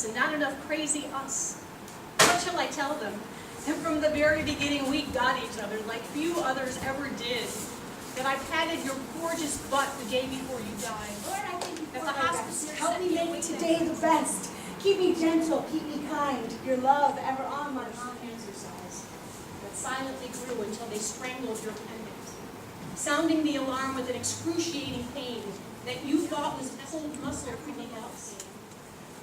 And not enough crazy us. What shall I tell them? And from the very beginning we got each other like few others ever did. That I patted your gorgeous butt the day before you died. Lord, I thank you for the hospice. Help me make today the best. Keep me gentle, keep me kind. Your love ever on my mind. Exercise that silently grew until they strangled your appendix, sounding the alarm with an excruciating pain that you thought was cold muscle creeping out.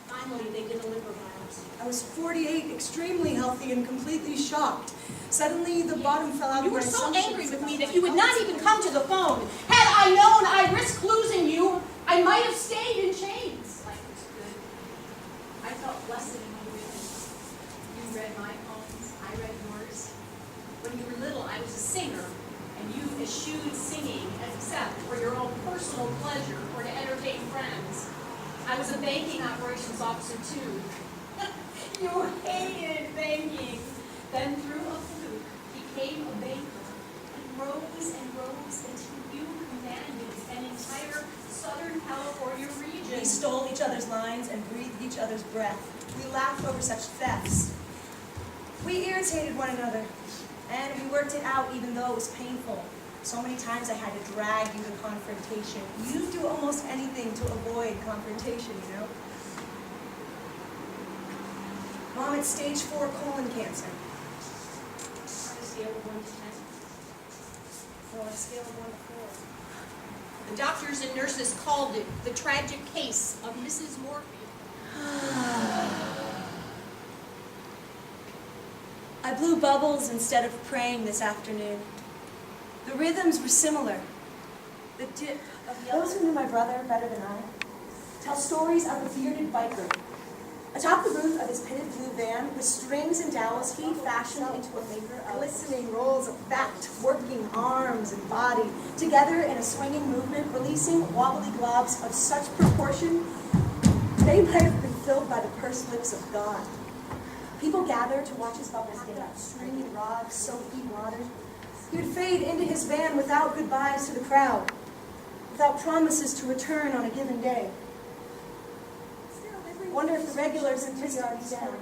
Finally, they did a liver biopsy. I was 48, extremely healthy and completely shocked. Suddenly, the bottom fell out of my You were so angry with me that you would not even come to the phone. Had I known I'd risk losing you, I might have stayed in chains. Life was good. I felt blessed in my rhythm. You read my poems, I read yours. When you were little, I was a singer, and you eschewed singing except for your own personal pleasure or to entertain friends. I was a banking operations officer too. You hated banking. Then through a fluke, became a banker and rose until you commanded an entire Southern California region. We stole each other's lines and breathed each other's breath. We laughed over such thefts. We irritated one another, and we worked it out even though it was painful. So many times I had to drag you to confrontation. You do almost anything to avoid confrontation, you know? Mom, it's stage 4 colon cancer. On a scale of 1 to 10. So on a scale of 1 to 4. The doctors and nurses called it the tragic case of Mrs. Morphy. I blew bubbles instead of praying this afternoon. The rhythms were similar. The dip of yellow. Those who knew my brother better than I tell stories of a bearded biker. Atop the roof of his pitted blue van, with strings and dowels, he fashioned into a maker of glistening rolls of fat, working arms and body, together in a swinging movement, releasing wobbly globs of such proportion they might have been filled by the pursed lips of God. People gathered to watch his bubbles dance, stringing rods soaked in water. He would fade into his van without goodbyes to the crowd, without promises to return on a given day. Wonder if the regulars in his yard are down.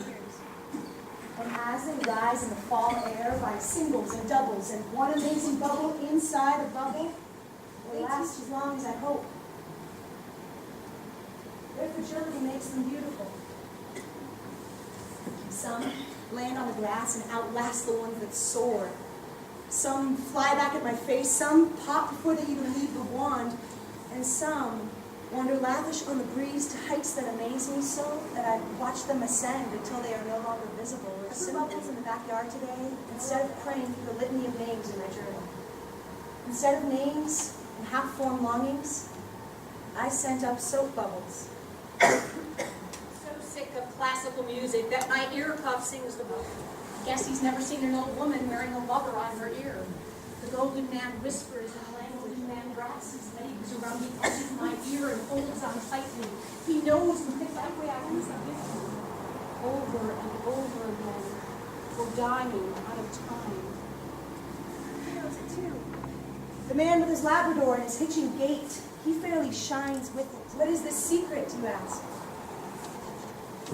And as they rise in the fall air by singles and doubles, and one amazing bubble inside a bubble will last as long as I hope. Their fragility makes them beautiful. Some land on the grass and outlast the ones that soar. Some fly back at my face, some pop before they even leave the wand, and some wander lavish on the breeze to heights that amaze me so that I watch them ascend until they are no longer visible. I put bubbles in the backyard today instead of praying through the litany of names in my journal. Instead of names and half-formed longings, I sent up soap bubbles. So sick of classical music that my ear cuff sings the book. Guess he's never seen an old woman wearing a lover on her ear. The golden man whispers and the golden man wraps his legs around the edge of my ear and holds on tightly. He knows my vibrations are gifted. Over and over again. We're dying out of time. He knows it too. The man with his Labrador and his hitching gait, he fairly shines with it. What is the secret, you ask?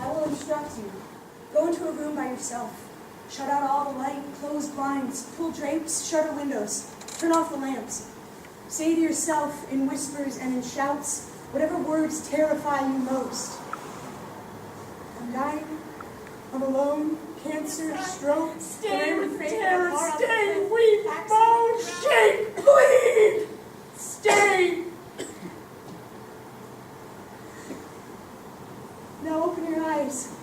I will instruct you. Go into a room by yourself. Shut out all the light, close blinds, pull drapes, shutter windows, turn off the lamps. Say to yourself in whispers and in shouts, whatever words terrify you most. I'm dying. I'm alone. Cancer, stroke, Stay with terror, stay, weep, moan, shake, plead! Stay! Now open your eyes.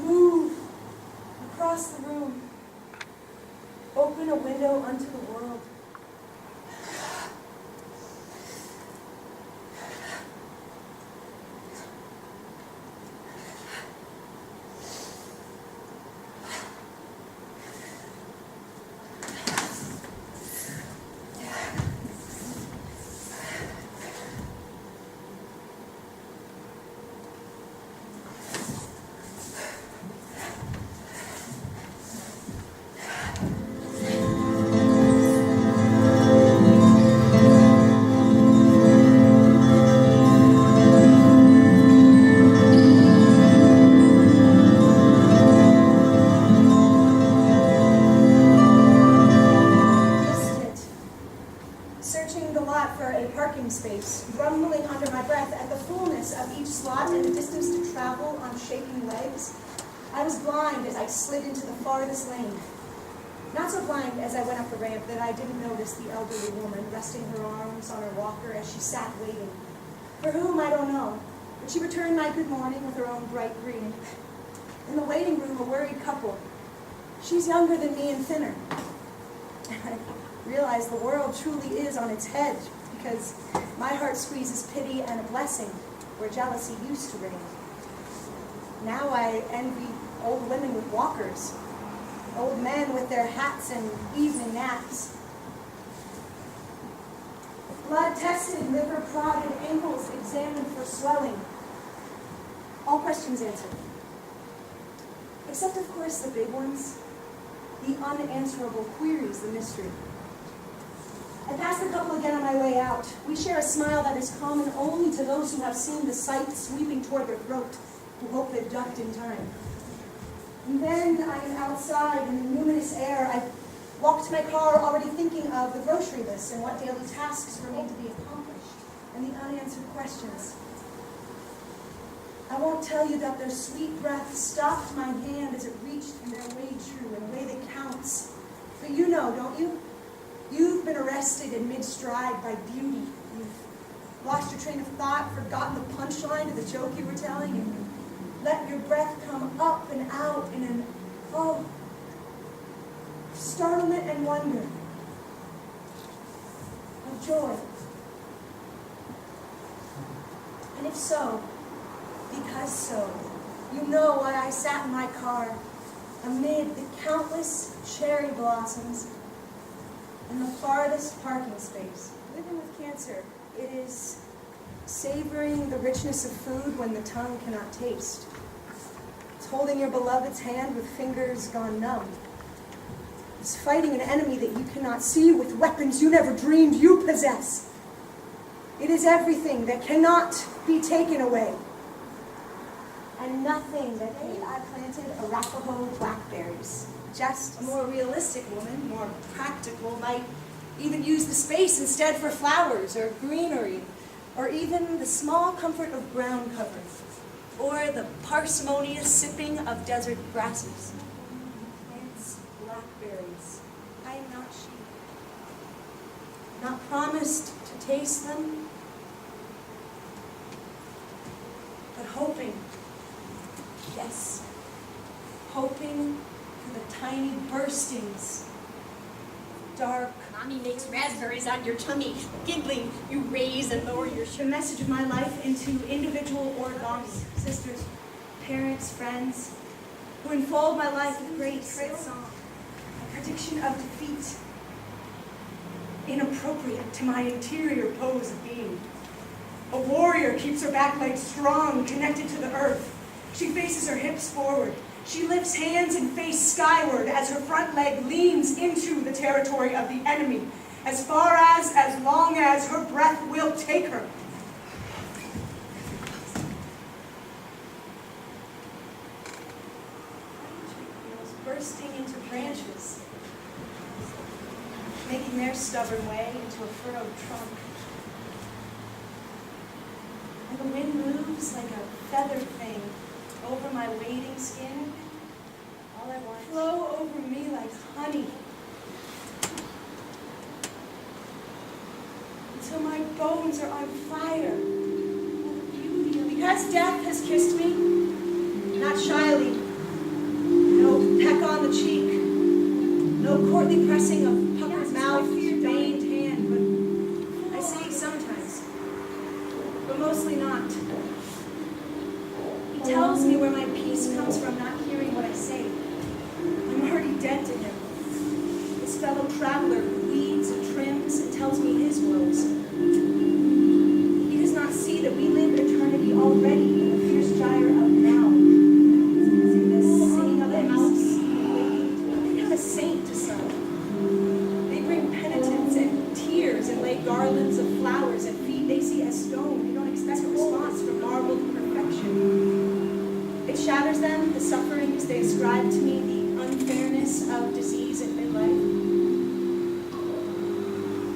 Move across the room. Open a window unto the world. for a parking space, grumbling under my breath at the fullness of each slot and the distance to travel on shaking legs. I was blind as I slid into the farthest lane. Not so blind as I went up the ramp that I didn't notice the elderly woman resting her arms on her walker as she sat waiting. For whom, I don't know, but she returned my good morning with her own bright greeting. In the waiting room, a worried couple. She's younger than me and thinner. I realize the world truly is on its head because my heart squeezes pity and a blessing where jealousy used to reign. Now I envy old women with walkers, old men with their hats and evening naps. Blood tested, liver prodded, ankles examined for swelling. All questions answered. Except, of course, the big ones, the unanswerable queries, the mystery. I pass the couple again on my way out. We share a smile that is common only to those who have seen the sight sweeping toward their throat, who hope they've ducked in time. And then I am outside in the luminous air. I walk to my car already thinking of the grocery list and what daily tasks remain to be accomplished, and the unanswered questions. I won't tell you that their sweet breath stopped my hand as it reached in their way true, in a way that counts. But you know, don't you? You've been arrested in mid-stride by beauty. You've lost your train of thought, forgotten the punchline to the joke you were telling, and let your breath come up and out in an, startlement and wonder, of joy. And if so, because so, you know why I sat in my car amid the countless cherry blossoms in the farthest parking space. Living with cancer, it is savoring the richness of food when the tongue cannot taste. It's holding your beloved's hand with fingers gone numb. It's fighting an enemy that you cannot see with weapons you never dreamed you possess. It is everything that cannot be taken away. And nothing that I planted Arapaho blackberries. Just a more realistic woman, more practical, might even use the space instead for flowers or greenery, or even the small comfort of ground cover, or the parsimonious sipping of desert grasses. Plants blackberries. I am not she. Not promised to taste them, but hoping. Yes, hoping for the tiny burstings, dark. Mommy makes raspberries on your tummy. Giggling, you raise and lower your The shirt. message of my life into individual origami, sisters, parents, friends, who enfold my life with great song, a prediction of defeat, inappropriate to my interior pose of being. A warrior keeps her back legs strong, connected to the earth. She faces her hips forward. She lifts hands and face skyward as her front leg leans into the territory of the enemy, as long as her breath will take her. Bursting into branches, making their stubborn way into a furrowed trunk. And the wind moves like a feather thing over my waiting skin, all at once. Flow over me like honey, until my bones are on fire. Because death has kissed me, not shyly, no peck on the cheek, no courtly pressing of puckered mouth, veined hand, but I say sometimes, but mostly not. He tells me where my peace comes from not hearing what I say. I'm already dead to him. This fellow traveler who weeds and trims and tells me his woes. He does not see that we live eternity already in the fierce gyre of now. In the singing of the house, they have a saint to some. They bring penitence and tears and lay garlands of flowers at feet they see as stone. They don't expect a response from marbled perfection. It shatters them, the sufferings they ascribe to me, the unfairness of disease and midlife.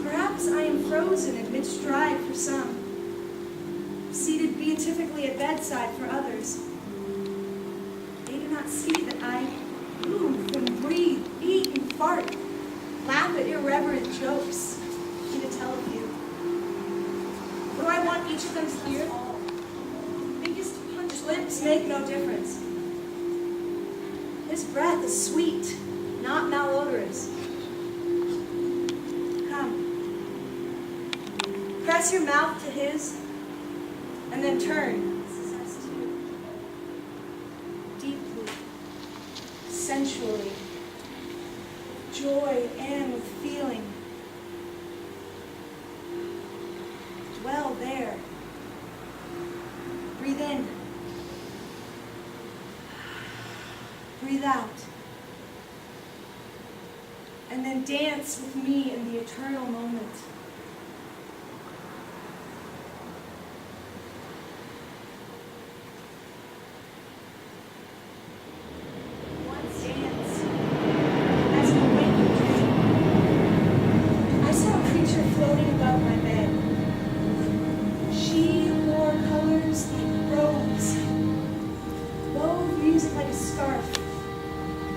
Perhaps Perhaps I am frozen and mid-stride for some, seated beatifically at bedside for others. They do not see that I move and breathe, eat and fart, laugh at irreverent jokes in a teleview. What do I want each of them to hear? Biggest punch lips make no difference. His breath is sweet, not malodorous. Come. Press your mouth to his, and then turn. This is us too. Deeply, sensually, with joy and with feeling. Dwell there. Breathe in. Breathe out. And then dance with me in the eternal moment. Once dance as a waking dream. I saw a creature floating above my bed. She wore colors like robes, wove music like a scarf,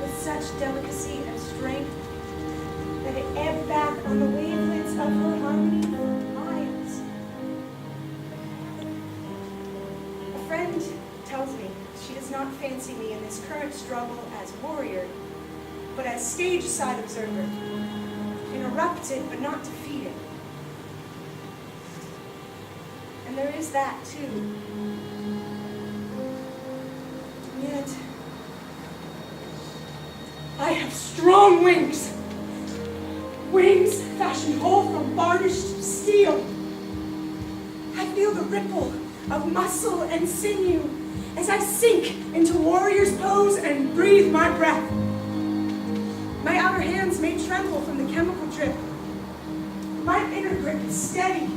with such delicacy and strength that it ebbed back on the wavelengths of her harmony for miles. A friend tells me she does not fancy me in this current struggle as warrior, but as stage-side observer, interrupted but not defeated. And there is that, too. Yet, I have strong wings. Wings fashioned whole from varnished steel. I feel the ripple of muscle and sinew as I sink into warrior's pose and breathe my breath. My outer hands may tremble from the chemical drip. My inner grip is steady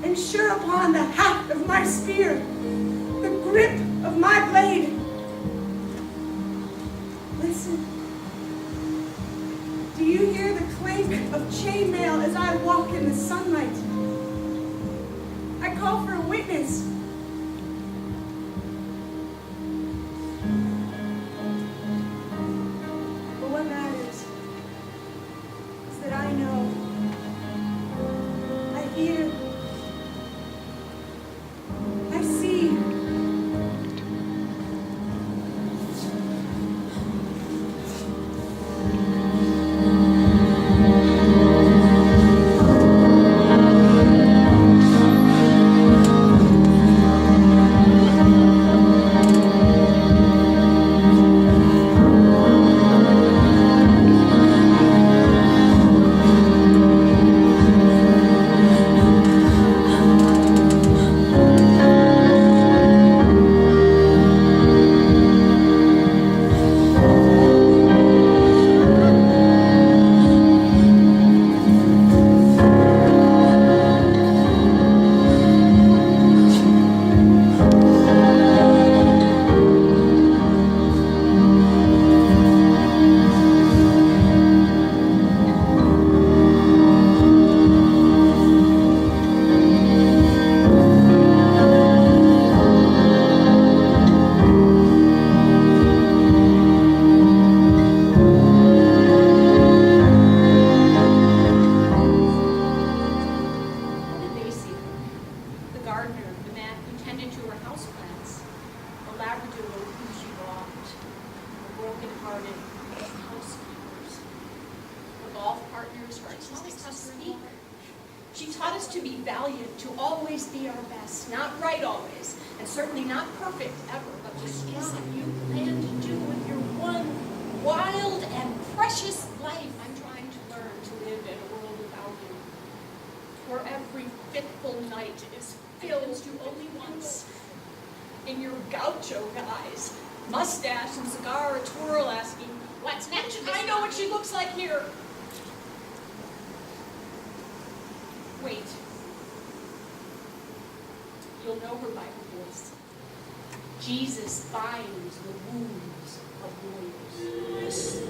and sure upon the haft of my spear, the grip of my blade. Listen. Do you hear the clank of chainmail as I walk in the sunlight? I call for a witness. But what matters is that I know, I hear, I see. She taught us to be valiant, to always be our best. Not right always, and certainly not perfect ever, but what is it you plan to do with your one wild and precious life? I'm trying to learn to live in a world without you, where every fitful night is filled only once. In your gaucho guise, mustache and cigar, a twirl asking, what's next? I know what she looks like here. Wait. You'll know her by her voice. Jesus binds the wounds of warriors.